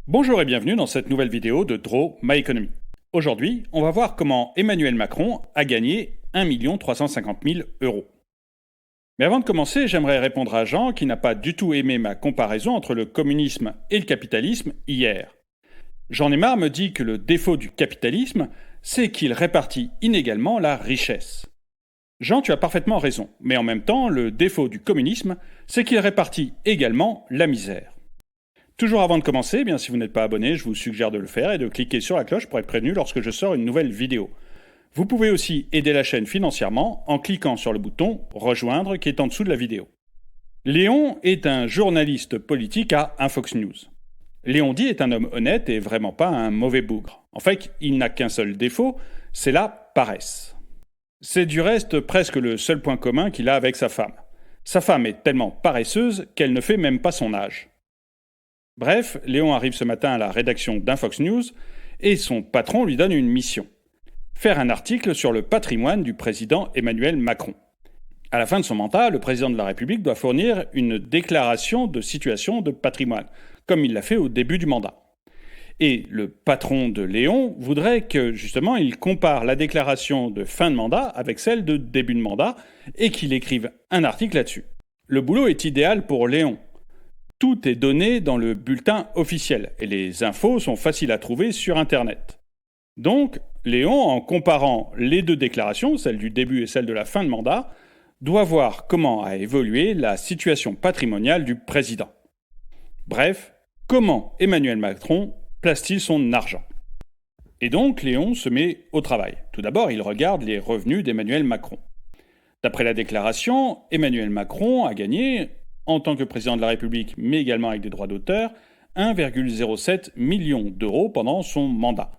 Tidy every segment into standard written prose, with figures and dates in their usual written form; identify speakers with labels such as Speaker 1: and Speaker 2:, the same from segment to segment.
Speaker 1: Bonjour et bienvenue dans cette nouvelle vidéo de Draw My Economy. Aujourd'hui, on va voir comment Emmanuel Macron a gagné 1 350 000 euros. Mais avant de commencer, j'aimerais répondre à Jean qui n'a pas du tout aimé ma comparaison entre le communisme et le capitalisme hier. Jean Aymar me dit que le défaut du capitalisme, c'est qu'il répartit inégalement la richesse. Jean, tu as parfaitement raison, mais en même temps, le défaut du communisme, c'est qu'il répartit également la misère. Toujours avant de commencer, eh bien, si vous n'êtes pas abonné, je vous suggère de le faire et de cliquer sur la cloche pour être prévenu lorsque je sors une nouvelle vidéo. Vous pouvez aussi aider la chaîne financièrement en cliquant sur le bouton « Rejoindre » qui est en dessous de la vidéo. Léon est un journaliste politique à Infox News. Léon Di est un homme honnête et vraiment pas un mauvais bougre. En fait, il n'a qu'un seul défaut, c'est la paresse. C'est du reste presque le seul point commun qu'il a avec sa femme. Sa femme est tellement paresseuse qu'elle ne fait même pas son âge. Bref, Léon arrive ce matin à la rédaction d'Infox News et son patron lui donne une mission. Faire un article sur le patrimoine du président Emmanuel Macron. À la fin de son mandat, le président de la République doit fournir une déclaration de situation de patrimoine, comme il l'a fait au début du mandat. Et le patron de Léon voudrait que, justement, il compare la déclaration de fin de mandat avec celle de début de mandat et qu'il écrive un article là-dessus. Le boulot est idéal pour Léon. Tout est donné dans le bulletin officiel et les infos sont faciles à trouver sur Internet. Donc, Léon, en comparant les deux déclarations, celle du début et celle de la fin de mandat, doit voir comment a évolué la situation patrimoniale du président. Bref, comment Emmanuel Macron place-t-il son argent ? Et donc, Léon se met au travail. Tout d'abord, il regarde les revenus d'Emmanuel Macron. D'après la déclaration, Emmanuel Macron a gagné, en tant que président de la République, mais également avec des droits d'auteur, 1,07 million d'euros pendant son mandat.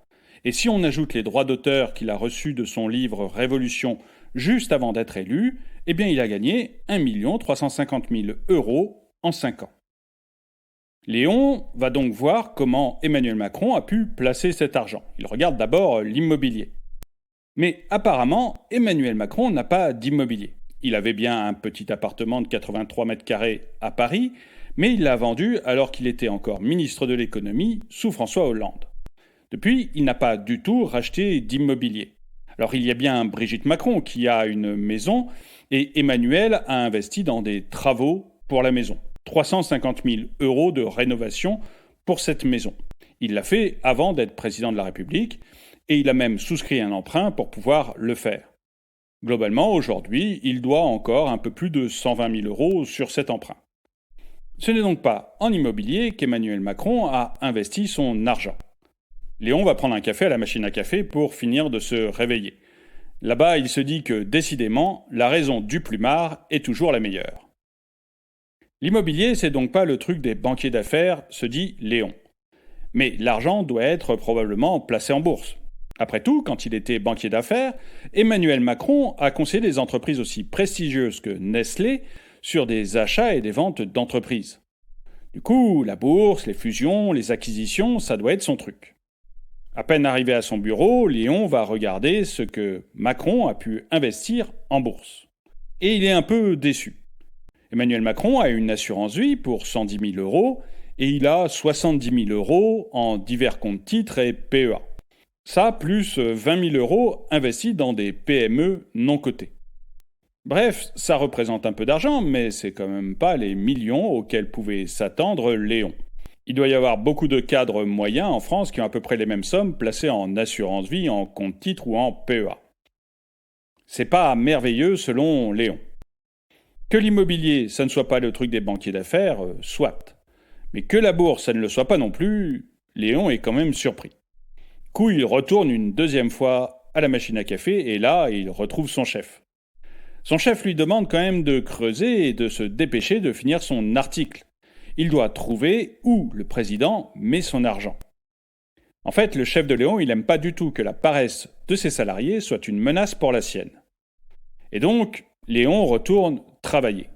Speaker 1: Et si on ajoute les droits d'auteur qu'il a reçus de son livre Révolution juste avant d'être élu, eh bien il a gagné 1 350 000 euros en 5 ans. Léon va donc voir comment Emmanuel Macron a pu placer cet argent. Il regarde d'abord l'immobilier. Mais apparemment, Emmanuel Macron n'a pas d'immobilier. Il avait bien un petit appartement de 83 mètres carrés à Paris, mais il l'a vendu alors qu'il était encore ministre de l'économie sous François Hollande. Depuis, il n'a pas du tout racheté d'immobilier. Alors il y a bien Brigitte Macron qui a une maison et Emmanuel a investi dans des travaux pour la maison. 350 000 euros de rénovation pour cette maison. Il l'a fait avant d'être président de la République et il a même souscrit un emprunt pour pouvoir le faire. Globalement, aujourd'hui, il doit encore un peu plus de 120 000 euros sur cet emprunt. Ce n'est donc pas en immobilier qu'Emmanuel Macron a investi son argent. Léon va prendre un café à la machine à café pour finir de se réveiller. Là-bas, il se dit que, décidément, la raison du plumard est toujours la meilleure. L'immobilier, c'est donc pas le truc des banquiers d'affaires, se dit Léon. Mais l'argent doit être probablement placé en bourse. Après tout, quand il était banquier d'affaires, Emmanuel Macron a conseillé des entreprises aussi prestigieuses que Nestlé sur des achats et des ventes d'entreprises. Du coup, la bourse, les fusions, les acquisitions, ça doit être son truc. À peine arrivé à son bureau, Léon va regarder ce que Macron a pu investir en bourse. Et il est un peu déçu. Emmanuel Macron a une assurance vie pour 110 000 euros et il a 70 000 euros en divers comptes titres et PEA. Ça, plus 20 000 euros investis dans des PME non cotées. Bref, ça représente un peu d'argent, mais c'est quand même pas les millions auxquels pouvait s'attendre Léon. Il doit y avoir beaucoup de cadres moyens en France qui ont à peu près les mêmes sommes placées en assurance vie, en compte titre ou en PEA. C'est pas merveilleux selon Léon. Que l'immobilier, ça ne soit pas le truc des banquiers d'affaires, soit. Mais que la bourse, ça ne le soit pas non plus, Léon est quand même surpris. Coup, il retourne une deuxième fois à la machine à café et là, il retrouve son chef. Son chef lui demande quand même de creuser et de se dépêcher de finir son article. Il doit trouver où le président met son argent. En fait, le chef de Léon, il n'aime pas du tout que la paresse de ses salariés soit une menace pour la sienne. Et donc, Léon retourne travailler.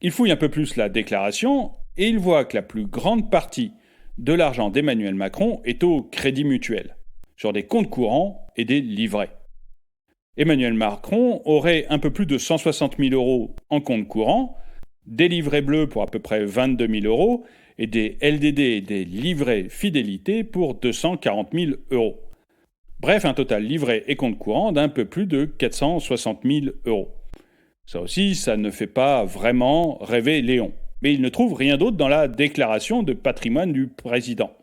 Speaker 1: Il fouille un peu plus la déclaration et il voit que la plus grande partie de l'argent d'Emmanuel Macron est au Crédit Mutuel, sur des comptes courants et des livrets. Emmanuel Macron aurait un peu plus de 160 000 euros en compte courant, des livrets bleus pour à peu près 22 000 euros et des LDD et des livrets fidélité pour 240 000 euros. Bref, un total livret et compte courant d'un peu plus de 460 000 euros. Ça aussi, ça ne fait pas vraiment rêver Léon. Mais il ne trouve rien d'autre dans la déclaration de patrimoine du président.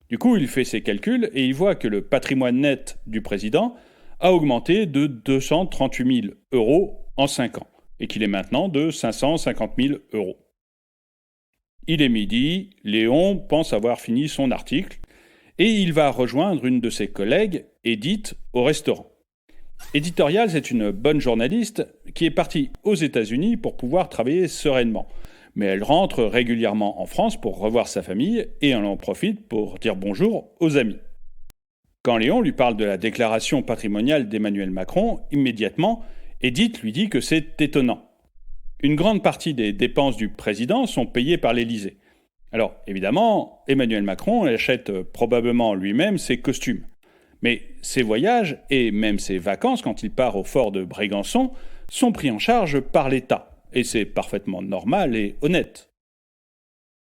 Speaker 1: Du coup, il fait ses calculs et il voit que le patrimoine net du président a augmenté de 238 000 euros en 5 ans et qu'il est maintenant de 550 000 euros. Il est midi, Léon pense avoir fini son article et il va rejoindre une de ses collègues, Edith, au restaurant. Editorial, c'est une bonne journaliste qui est partie aux États-Unis pour pouvoir travailler sereinement. Mais elle rentre régulièrement en France pour revoir sa famille et elle en profite pour dire bonjour aux amis. Quand Léon lui parle de la déclaration patrimoniale d'Emmanuel Macron, immédiatement, Edith lui dit que c'est étonnant. Une grande partie des dépenses du président sont payées par l'Élysée. Alors, évidemment, Emmanuel Macron achète probablement lui-même ses costumes. Mais ses voyages et même ses vacances quand il part au fort de Brégançon sont pris en charge par l'État. Et c'est parfaitement normal et honnête.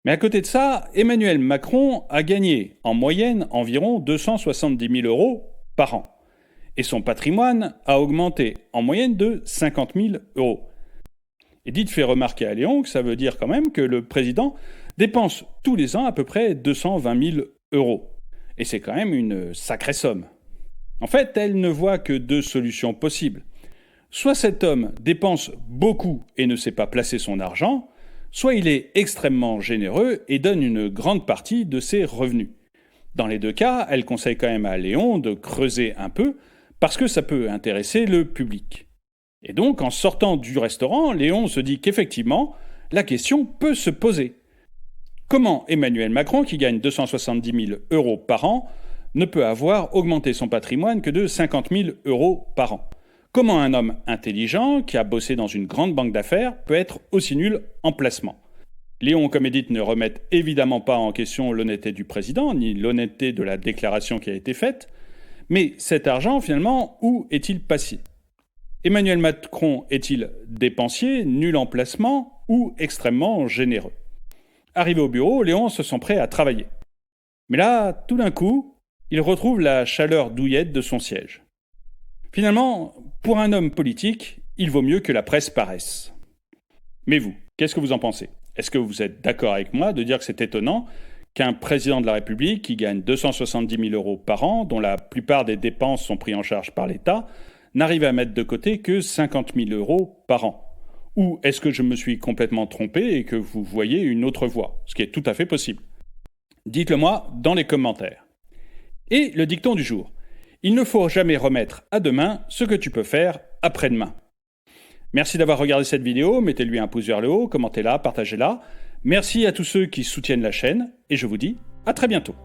Speaker 1: Mais à côté de ça, Emmanuel Macron a gagné en moyenne environ 270 000 euros par an. Et son patrimoine a augmenté en moyenne de 50 000 euros. Edith fait remarquer à Léon que ça veut dire quand même que le président dépense tous les ans à peu près 220 000 euros. Et c'est quand même une sacrée somme. En fait, elle ne voit que deux solutions possibles. Soit cet homme dépense beaucoup et ne sait pas placer son argent, soit il est extrêmement généreux et donne une grande partie de ses revenus. Dans les deux cas, elle conseille quand même à Léon de creuser un peu, parce que ça peut intéresser le public. Et donc, en sortant du restaurant, Léon se dit qu'effectivement, la question peut se poser. Comment Emmanuel Macron, qui gagne 270 000 euros par an, ne peut avoir augmenté son patrimoine que de 50 000 euros par an ? Comment un homme intelligent, qui a bossé dans une grande banque d'affaires, peut être aussi nul en placement ? Léon comme Edith ne remettent évidemment pas en question l'honnêteté du président, ni l'honnêteté de la déclaration qui a été faite, mais cet argent, finalement, où est-il passé ? Emmanuel Macron est-il dépensier, nul en placement ou extrêmement généreux ? Arrivé au bureau, Léon se sent prêt à travailler. Mais là, tout d'un coup, il retrouve la chaleur douillette de son siège. Finalement, pour un homme politique, il vaut mieux que la presse paraisse. Mais vous, qu'est-ce que vous en pensez ? Est-ce que vous êtes d'accord avec moi de dire que c'est étonnant qu'un président de la République qui gagne 270 000 euros par an, dont la plupart des dépenses sont prises en charge par l'État, n'arrive à mettre de côté que 50 000 euros par an ? Ou est-ce que je me suis complètement trompé et que vous voyez une autre voie, ce qui est tout à fait possible ? Dites-le moi dans les commentaires. Et le dicton du jour. Il ne faut jamais remettre à demain ce que tu peux faire après-demain. Merci d'avoir regardé cette vidéo, mettez-lui un pouce vers le haut, commentez-la, partagez-la. Merci à tous ceux qui soutiennent la chaîne et je vous dis à très bientôt.